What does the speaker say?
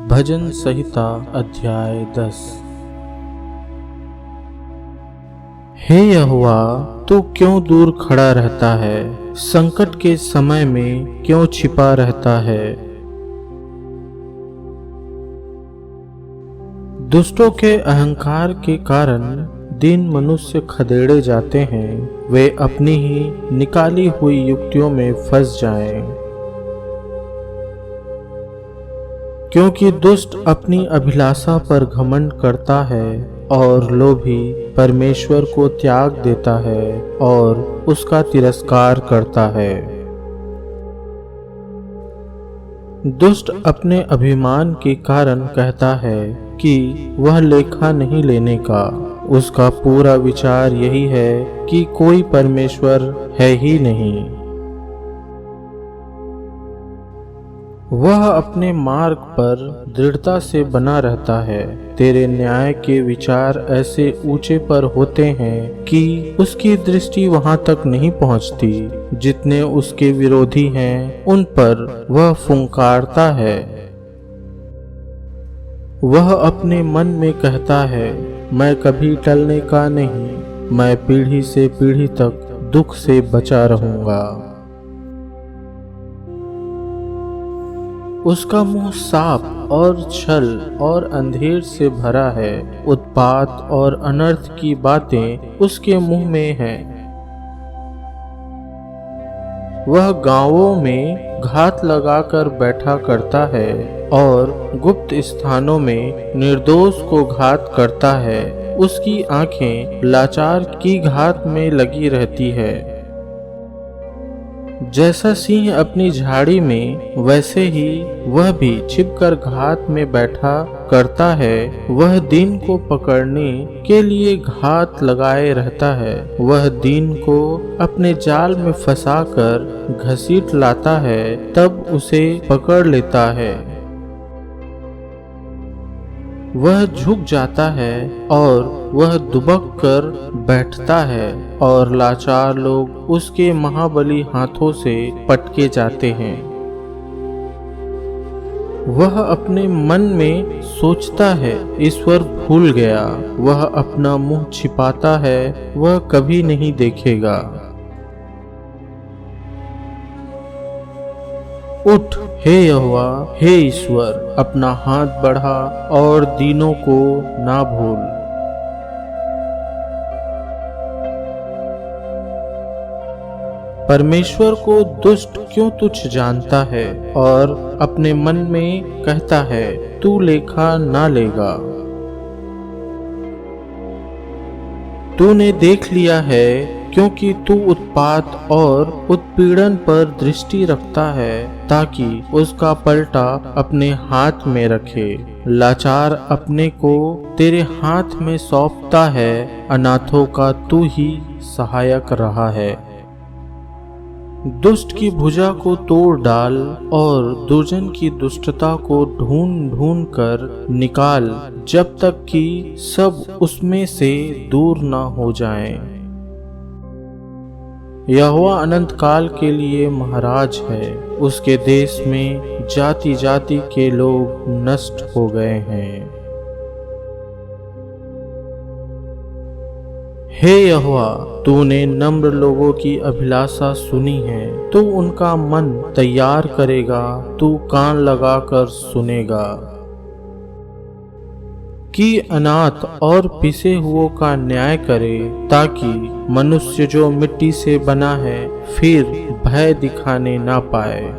भजन संहिता अध्याय 10। हे यहोवा, तू क्यों दूर खड़ा रहता है? संकट के समय में क्यों छिपा रहता है? दुष्टों के अहंकार के कारण दीन मनुष्य खदेड़े जाते हैं। वे अपनी ही निकाली हुई युक्तियों में फंस जाएं। क्योंकि दुष्ट अपनी अभिलाषा पर घमंड करता है और लोभी परमेश्वर को त्याग देता है और उसका तिरस्कार करता है। दुष्ट अपने अभिमान के कारण कहता है कि वह लेखा नहीं लेने का। उसका पूरा विचार यही है कि कोई परमेश्वर है ही नहीं। वह अपने मार्ग पर दृढ़ता से बना रहता है। तेरे न्याय के विचार ऐसे ऊंचे पर होते हैं कि उसकी दृष्टि वहां तक नहीं पहुंचती। जितने उसके विरोधी हैं उन पर वह फुंकारता है। वह अपने मन में कहता है, मैं कभी टलने का नहीं, मैं पीढ़ी से पीढ़ी तक दुख से बचा रहूंगा। उसका मुंह साप और छल और अंधेर से भरा है। उत्पात और अनर्थ की बातें उसके मुंह में हैं। वह गांवों में घात लगाकर बैठा करता है और गुप्त स्थानों में निर्दोष को घात करता है। उसकी आंखें लाचार की घात में लगी रहती है। जैसा सिंह अपनी झाड़ी में, वैसे ही वह भी छिपकर घात में बैठा करता है। वह दीन को पकड़ने के लिए घात लगाए रहता है। वह दीन को अपने जाल में फंसाकर घसीट लाता है, तब उसे पकड़ लेता है। वह झुक जाता है और वह दुबक कर बैठता है और लाचार लोग उसके महाबली हाथों से पटके जाते हैं। वह अपने मन में सोचता है, ईश्वर भूल गया। वह अपना मुंह छिपाता है, वह कभी नहीं देखेगा। उठ हे यहोवा, हे ईश्वर, अपना हाथ बढ़ा और दीनों को ना भूल। परमेश्वर को दुष्ट क्यों तुच्छ जानता है और अपने मन में कहता है, तू लेखा ना लेगा। तूने देख लिया है, क्योंकि तू उत्पात और उत्पीड़न पर दृष्टि रखता है, ताकि उसका पलटा अपने हाथ में रखे। लाचार अपने को तेरे हाथ में सौंपता है, अनाथों का तू ही सहायक रहा है। दुष्ट की भुजा को तोड़ डाल और दुर्जन की दुष्टता को ढूंढ ढूंढ कर निकाल, जब तक कि सब उसमें से दूर न हो जाएं। यहोवा अनंत काल के लिए महाराज है। उसके देश में जाति जाति के लोग नष्ट हो गए हैं। हे यहोवा, तूने नम्र लोगों की अभिलाषा सुनी है। तू उनका मन तैयार करेगा, तू कान लगाकर सुनेगा कि अनाथ और पिसे हुओं का न्याय करे, ताकि मनुष्य जो मिट्टी से बना है फिर भय दिखाने ना पाए।